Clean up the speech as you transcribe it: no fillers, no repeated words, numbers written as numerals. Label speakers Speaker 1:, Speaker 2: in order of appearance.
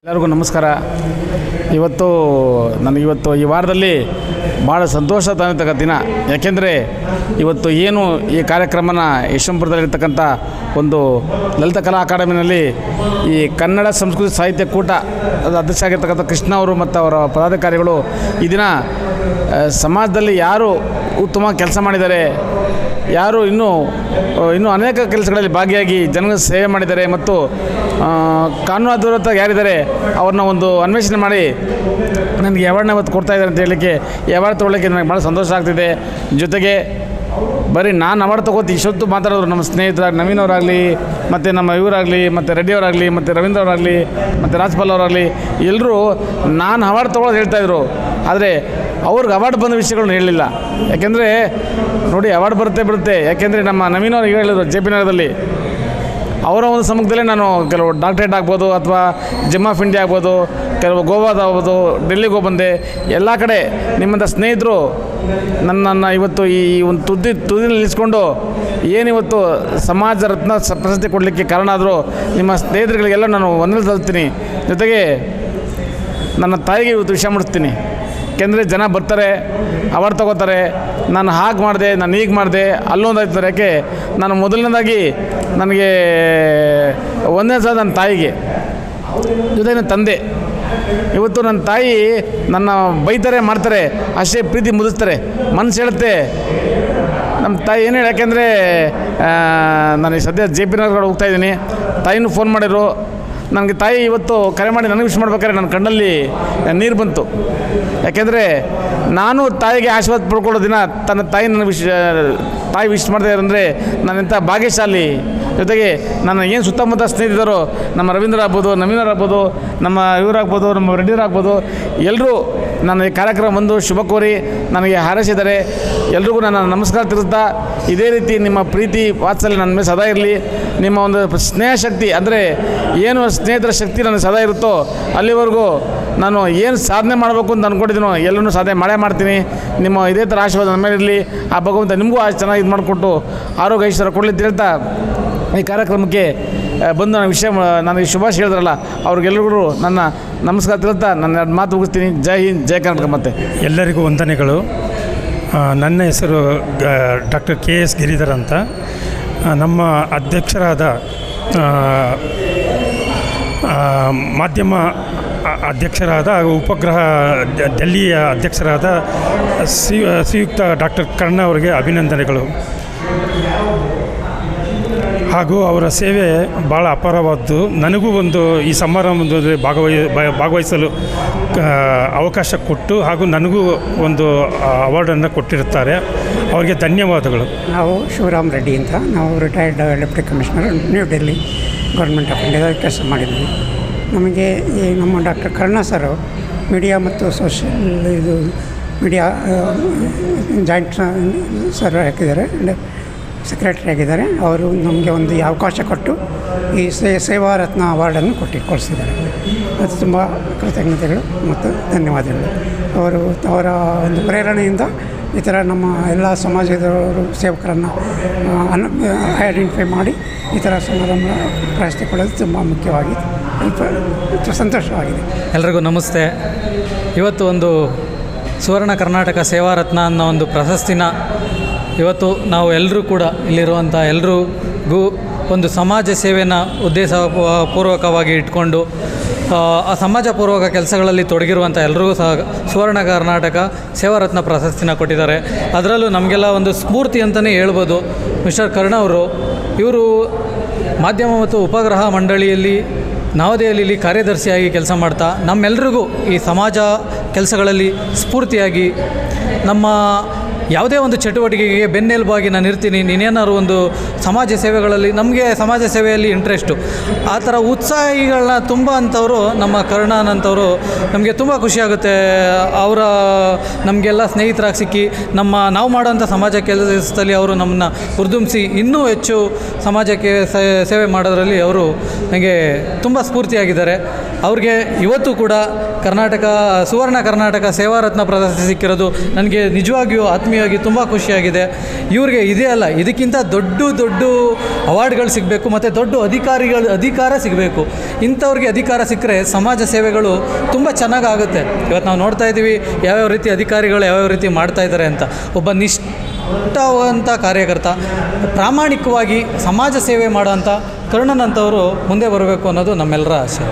Speaker 1: ಎಲ್ಲರಿಗೂ ನಮಸ್ಕಾರ. ಇವತ್ತು ಈ ವಾರದಲ್ಲಿ ಭಾಳ ಸಂತೋಷ ತಂದಿರ್ತಕ್ಕ ದಿನ. ಯಾಕೆಂದರೆ ಇವತ್ತು ಏನು ಈ ಕಾರ್ಯಕ್ರಮನ ಯಶವಂತಪುರದಲ್ಲಿರ್ತಕ್ಕಂಥ ಒಂದು ಲಲಿತ ಕಲಾ ಅಕಾಡೆಮಿನಲ್ಲಿ ಈ ಕನ್ನಡ ಸಂಸ್ಕೃತಿ ಸಾಹಿತ್ಯ ಕೂಟ ಅಧ್ಯಕ್ಷ ಆಗಿರ್ತಕ್ಕಂಥ ಕೃಷ್ಣ ಅವರು ಮತ್ತು ಅವರ ಪದಾಧಿಕಾರಿಗಳು ಈ ದಿನ ಸಮಾಜದಲ್ಲಿ ಯಾರು ಉತ್ತಮ ಕೆಲಸ ಮಾಡಿದ್ದಾರೆ, ಯಾರು ಇನ್ನೂ ಅನೇಕ ಕೆಲಸಗಳಲ್ಲಿ ಭಾಗಿಯಾಗಿ ಜನಗಳ ಸೇವೆ ಮಾಡಿದ್ದಾರೆ ಮತ್ತು ಕಾನೂನಾದ್ಯತ ಯಾರಿದ್ದಾರೆ ಅವ್ರನ್ನ ಒಂದು ಅನ್ವೇಷಣೆ ಮಾಡಿ ನನಗೆ ಅವಾರ್ಡ್ನ ಇವತ್ತು ಕೊಡ್ತಾಯಿದ್ದಾರೆ ಅಂತ ಹೇಳಲಿಕ್ಕೆ ಅವಾರ್ಡ್ ತೊಗೊಳ್ಳೋಕ್ಕೆ ನನಗೆ ಭಾಳ ಸಂತೋಷ ಆಗ್ತಿದೆ. ಜೊತೆಗೆ ಬರೀ ನಾನು ಅವಾರ್ಡ್ ತೊಗೋತಿ ಇಷ್ಟೊತ್ತು ಮಾತಾಡೋರು ನಮ್ಮ ಸ್ನೇಹಿತರಾಗಿ ನವೀನ್ ಅವರಾಗಲಿ ಮತ್ತು ನಮ್ಮ ಇವರಾಗಲಿ ಮತ್ತು ರೆಡ್ಡಿ ಅವರಾಗಲಿ ಮತ್ತು ರವೀಂದ್ರ ಅವರಾಗಲಿ ಮತ್ತು ರಾಜ್ಪಾಲ್ ಅವರಾಗಲಿ ಎಲ್ಲರೂ ನಾನು ಅವಾರ್ಡ್ ತೊಗೊಳೋದು ಹೇಳ್ತಾಯಿದ್ರು. ಆದರೆ ಅವ್ರಿಗೆ ಅವಾರ್ಡ್ ಬಂದ ವಿಷಯಗಳನ್ನ ಹೇಳಲಿಲ್ಲ. ಯಾಕೆಂದರೆ ನೋಡಿ, ಅವಾರ್ಡ್ ಬರುತ್ತೆ. ಯಾಕೆಂದರೆ ನಮ್ಮ ನವೀನ್ ಅವ್ರಿಗೆ ಹೇಳಿದ್ರು JP ನಗರದಲ್ಲಿ ಅವರ ಒಂದು ಸಮ್ಮುಖದಲ್ಲೇ ನಾನು ಕೆಲವು ಡಾಕ್ಟ್ರೇಟ್ ಆಗ್ಬೋದು ಅಥವಾ ಜಿಮ್ ಆಫ್ ಇಂಡಿಯಾ ಆಗ್ಬೋದು, ಕೆಲವು ಗೋವಾದಾಗ್ಬೋದು, ಡೆಲ್ಲಿಗೆ ಹೋಗಿ ಬಂದೆ. ಎಲ್ಲ ಕಡೆ ನಿಮ್ಮಂಥ ಸ್ನೇಹಿತರು ನನ್ನನ್ನು ಇವತ್ತು ಈ ಒಂದು ತುದಿನಲ್ಲಿ ನಿಲ್ಲಿಸ್ಕೊಂಡು ಏನಿವತ್ತು ಸಮಾಜ ರತ್ನ ಪ್ರಶಸ್ತಿ ಕೊಡಲಿಕ್ಕೆ ಕಾರಣ ಆದರೂ ನಿಮ್ಮ ಸ್ನೇಹಿತರುಗಳಿಗೆಲ್ಲ ನಾನು ವಂದನೆ ಸಲ್ಲಿಸ್ತೀನಿ. ಜೊತೆಗೆ ನನ್ನ ತಾಯಿಗೆ ಇವತ್ತು ವಿಷಯ ಮುಡಿಸ್ತೀನಿ. ಯಾಕೆಂದರೆ ಜನ ಬರ್ತಾರೆ, ಅವಾರ್ಡ್ ತೊಗೋತಾರೆ, ನಾನು ಹಾಗೆ ಮಾಡಿದೆ, ನಾನು ಹೀಗೆ ಮಾಡಿದೆ, ಅಲ್ಲೊಂದು ಆಯ್ತಾರೆ. ಯಾಕೆ ನಾನು ಮೊದಲನೇದಾಗಿ ನನಗೆ ಒಂದನೇ ಸಲ ನನ್ನ ತಾಯಿಗೆ, ಜೊತೆಗೆ ನನ್ನ ತಂದೆ. ಇವತ್ತು ನನ್ನ ತಾಯಿ ನನ್ನ ಬೈತಾರೆ, ಮಾಡ್ತಾರೆ, ಅಷ್ಟೇ ಪ್ರೀತಿ ಮುದಿಸ್ತಾರೆ, ಮನಸ್ಸು ಹೇಳುತ್ತೆ ನಮ್ಮ ತಾಯಿ ಏನು ಹೇಳಿ. ಯಾಕೆಂದರೆ ನಾನು ಸದ್ಯ JP ನಗರ ಹೋಗ್ತಾಯಿದ್ದೀನಿ. ತಾಯಿನೂ ಫೋನ್ ಮಾಡಿದ್ರು ನನಗೆ. ತಾಯಿ ಇವತ್ತು ಕರೆ ಮಾಡಿ ನನಗೆ ವಿಶ್ ಮಾಡ್ಬೇಕಾದ್ರೆ ನನ್ನ ಕಣ್ಣಲ್ಲಿ ನೀರು ಬಂತು. ಯಾಕೆಂದರೆ ನಾನು ತಾಯಿಗೆ ಆಶೀರ್ವಾದ ಪಡ್ಕೊಳ್ಳೋ ದಿನ ತನ್ನ ತಾಯಿ ನನ್ನ ತಾಯಿ ವಿಶ್ ಮಾಡ್ತಾ ಅಂದರೆ ನಾನೆಂಥ ಭಾಗ್ಯಶಾಲಿ. ಜೊತೆಗೆ ನನ್ನ ಏನು ಸುತ್ತಮುತ್ತ ಸ್ನೇಹಿತರು, ನಮ್ಮ ರವೀಂದ್ರ ಆಗ್ಬೋದು, ನವೀನ್ ಆಗ್ಬೋದು, ನಮ್ಮ ಇವರಾಗ್ಬೋದು, ನಮ್ಮ ರೆಡ್ಡಿರಾಗ್ಬೋದು, ಎಲ್ಲರೂ ನನ್ನ ಈ ಕಾರ್ಯಕ್ರಮ ಬಂದು ಶುಭ ಕೋರಿ ನನಗೆ ಹಾರೈಸಿದ್ದಾರೆ. ಎಲ್ರಿಗೂ ನನ್ನ ನಮಸ್ಕಾರ ತಿಳಿಸ್ತಾ, ಇದೇ ರೀತಿ ನಿಮ್ಮ ಪ್ರೀತಿ ವಾತ್ಸಲ್ಯ ನನ್ನ ಮೇಲೆ ಸದಾ ಇರಲಿ. ನಿಮ್ಮ ಒಂದು ಸ್ನೇಹ ಶಕ್ತಿ ಅಂದರೆ ಏನು ಸ್ನೇಹಿತರ ಶಕ್ತಿ ನನಗೆ ಸದಾ ಇರುತ್ತೋ ಅಲ್ಲಿವರೆಗೂ ನಾನು ಏನು ಸಾಧನೆ ಮಾಡಬೇಕು ಅಂತ ಅಂದ್ಕೊಂಡಿದ್ದೀನೋ ಎಲ್ಲರೂ ಸಾಧನೆ ಮಾಡ್ತೀನಿ. ನಿಮ್ಮ ಇದೇ ಥರ ಆಶೀರ್ವಾದ ನನ್ನ ಮೇಲೆ ಇರಲಿ. ಆ ಭಗವಂತ ನಿಮಗೂ ಚೆನ್ನಾಗಿ ಇದು ಮಾಡಿಕೊಟ್ಟು ಆರೋಗ್ಯ ಐಶ್ವರ್ಯ ಕೊಡಲಿ ಅಂತ ಹೇಳ್ತಾ ಈ ಕಾರ್ಯಕ್ರಮಕ್ಕೆ ಬಂದು ನನ್ನ ವಿಷಯ ನನಗೆ ಶುಭಾಶಯ ಹೇಳಿದ್ರಲ್ಲ ಅವ್ರಿಗೆಲ್ಲರಿಗೂ ನನ್ನ ನಮಸ್ಕಾರ ತಿಳಿಸ್ತಾ ನನ್ನ ಮಾತು ಮುಗಿಸ್ತೀನಿ. ಜೈ ಹಿಂದ್, ಜೈ ಕರ್ನಾಟಕ. ಮತ್ತು
Speaker 2: ಎಲ್ಲರಿಗೂ ವಂದನೆಗಳು. ನನ್ನ ಹೆಸರು ಡಾಕ್ಟರ್ KS ಗಿರಿಧರ್ ಅಂತ. ನಮ್ಮ ಅಧ್ಯಕ್ಷರಾದ ಮಾಧ್ಯಮ ಅಧ್ಯಕ್ಷರಾದ ಹಾಗೂ ಉಪಗ್ರಹ ಡೆಲ್ಲಿಯ ಅಧ್ಯಕ್ಷರಾದ ಶ್ರೀಯುಕ್ತ ಡಾಕ್ಟರ್ ಕರ್ಣ ಅವರಿಗೆ ಅಭಿನಂದನೆಗಳು. ಹಾಗೂ ಅವರ ಸೇವೆ ಭಾಳ ಅಪಾರವಾದ್ದು. ನನಗೂ ಒಂದು ಈ ಸಮಾರಂಭದಲ್ಲಿ ಭಾಗವಹಿಸಲು ಅವಕಾಶ ಕೊಟ್ಟು ಹಾಗೂ ನನಗೂ ಒಂದು ಅವಾರ್ಡನ್ನು ಕೊಟ್ಟಿರುತ್ತಾರೆ. ಅವರಿಗೆ ಧನ್ಯವಾದಗಳು.
Speaker 3: ನಾವು ಶಿವರಾಮ್ ರೆಡ್ಡಿ ಅಂತ, ನಾವು retired deputy commissioner, new Delhi government of ಇಂಡಿಯಾದಲ್ಲಿ ಕೆಲಸ ಮಾಡಿದ್ವಿ. ನಮಗೆ ಈ ನಮ್ಮ ಡಾಕ್ಟರ್ ಕರ್ಣ ಸರ್ ಮೀಡಿಯಾ ಮತ್ತು ಸೋಷಿಯಲ್ ಮೀಡಿಯಾ ಜಾಯಿಂಟ್ ಸರ್ ಹಾಕಿದ್ದಾರೆ, ಸೆಕ್ರೆಟರಿ ಆಗಿದ್ದಾರೆ. ಅವರು ನಮಗೆ ಒಂದು ಅವಕಾಶ ಕೊಟ್ಟು ಈ ಸೇವಾ ರತ್ನ ಅವಾರ್ಡನ್ನು ಕೊಡಿಸಿದ್ದಾರೆ. ಅದು ತುಂಬ ಕೃತಜ್ಞತೆಗಳು ಮತ್ತು ಧನ್ಯವಾದಗಳು. ಅವರ ಒಂದು ಪ್ರೇರಣೆಯಿಂದ ಈ ಥರ ನಮ್ಮ ಎಲ್ಲ ಸಮಾಜದವರು ಸೇವಕರನ್ನು ಐಡೆಂಟಿಫೈ ಮಾಡಿ ಈ ಥರ ಸಮಾರಂಭ ಪ್ರಶಸ್ತಿ ಕೊಡೋದು ತುಂಬ ಮುಖ್ಯವಾಗಿ ಸಂತೋಷವಾಗಿದೆ.
Speaker 4: ಎಲ್ರಿಗೂ ನಮಸ್ತೆ. ಇವತ್ತು ಒಂದು ಸುವರ್ಣ ಕರ್ನಾಟಕ ಸೇವಾ ರತ್ನ ಅನ್ನೋ ಒಂದು ಪ್ರಶಸ್ತಿನ ಇವತ್ತು ನಾವು ಎಲ್ಲರೂ ಕೂಡ ಇಲ್ಲಿರುವಂಥ ಎಲ್ರಿಗೂ ಒಂದು ಸಮಾಜ ಸೇವೆನ ಉದ್ದೇಶಪೂರ್ವಕವಾಗಿ ಇಟ್ಕೊಂಡು ಆ ಸಮಾಜಪೂರ್ವಕ ಕೆಲಸಗಳಲ್ಲಿ ತೊಡಗಿರುವಂಥ ಎಲ್ರಿಗೂ ಸಹ ಸುವರ್ಣ ಕರ್ನಾಟಕ ಸೇವಾ ರತ್ನ ಪ್ರಶಸ್ತಿನ ಕೊಟ್ಟಿದ್ದಾರೆ. ಅದರಲ್ಲೂ ನಮಗೆಲ್ಲ ಒಂದು ಸ್ಫೂರ್ತಿ ಅಂತಲೇ ಹೇಳ್ಬೋದು. ಮಿಸ್ಟರ್ ಕರ್ಣ ಅವರು ಇವರು ಮಾಧ್ಯಮ ಮತ್ತು ಉಪಗ್ರಹ ಮಂಡಳಿಯಲ್ಲಿ ನವದೆಹಲಿಯಲ್ಲಿ ಕಾರ್ಯದರ್ಶಿಯಾಗಿ ಕೆಲಸ ಮಾಡ್ತಾ ನಮ್ಮೆಲ್ರಿಗೂ ಈ ಸಮಾಜ ಕೆಲಸಗಳಲ್ಲಿ ಸ್ಫೂರ್ತಿಯಾಗಿ ನಮ್ಮ ಯಾವುದೇ ಒಂದು ಚಟುವಟಿಕೆಗೆ ಬೆನ್ನೆಲುಬಾಗಿ ನಾನು ಇರ್ತೀನಿ, ನೀನೇನಾದ್ರು ಒಂದು ಸಮಾಜ ಸೇವೆಗಳಲ್ಲಿ, ನಮಗೆ ಸಮಾಜ ಸೇವೆಯಲ್ಲಿ ಇಂಟ್ರೆಸ್ಟು, ಆ ಥರ ಉತ್ಸಾಹಿಗಳನ್ನ ತುಂಬ ಅಂಥವರು ನಮ್ಮ ಕರ್ಣನಂಥವರು ನಮಗೆ ತುಂಬ ಖುಷಿಯಾಗುತ್ತೆ. ಅವರ ನಮಗೆಲ್ಲ ಸ್ನೇಹಿತರಾಗಿ ಸಿಕ್ಕಿ ನಾವು ಮಾಡೋಂಥ ಸಮಾಜ ಕೆಲಸದಲ್ಲಿ ಅವರು ನಮ್ಮನ್ನ ಹುರಿದುಂಬಿಸಿ ಇನ್ನೂ ಹೆಚ್ಚು ಸಮಾಜಕ್ಕೆ ಸೇವೆ ಮಾಡೋದರಲ್ಲಿ ಅವರು ನನಗೆ ತುಂಬ ಸ್ಫೂರ್ತಿಯಾಗಿದ್ದಾರೆ. ಅವ್ರಿಗೆ ಇವತ್ತು ಕೂಡ ಸುವರ್ಣ ಕರ್ನಾಟಕ ಸೇವಾ ರತ್ನ ಪ್ರಶಸ್ತಿ ಸಿಕ್ಕಿರೋದು ನನಗೆ ನಿಜವಾಗಿಯೂ ಆತ್ಮೀಯ ಹೆಮ್ಮೆಯಾಗಿ ತುಂಬ ಖುಷಿಯಾಗಿದೆ. ಇವ್ರಿಗೆ ಇದೇ ಅಲ್ಲ, ಇದಕ್ಕಿಂತ ದೊಡ್ಡ ದೊಡ್ಡ ಅವಾರ್ಡ್ಗಳು ಸಿಗಬೇಕು ಮತ್ತು ದೊಡ್ಡ ಅಧಿಕಾರ ಸಿಗಬೇಕು. ಇಂಥವ್ರಿಗೆ ಅಧಿಕಾರ ಸಿಕ್ಕರೆ ಸಮಾಜ ಸೇವೆಗಳು ತುಂಬ ಚೆನ್ನಾಗಾಗುತ್ತೆ. ಇವತ್ತು ನಾವು ನೋಡ್ತಾ ಇದ್ದೀವಿ ಯಾವ್ಯಾವ ರೀತಿ ಅಧಿಕಾರಿಗಳು ಯಾವ್ಯಾವ ರೀತಿ ಮಾಡ್ತಾ ಇದ್ದಾರೆ ಅಂತ. ಒಬ್ಬ ನಿಷ್ಠಾವಂತ ಕಾರ್ಯಕರ್ತ ಪ್ರಾಮಾಣಿಕವಾಗಿ ಸಮಾಜ ಸೇವೆ ಮಾಡೋಂಥ ಕರ್ಣನಂಥವರು ಮುಂದೆ ಬರಬೇಕು ಅನ್ನೋದು ನಮ್ಮೆಲ್ಲರ ಆಸೆ.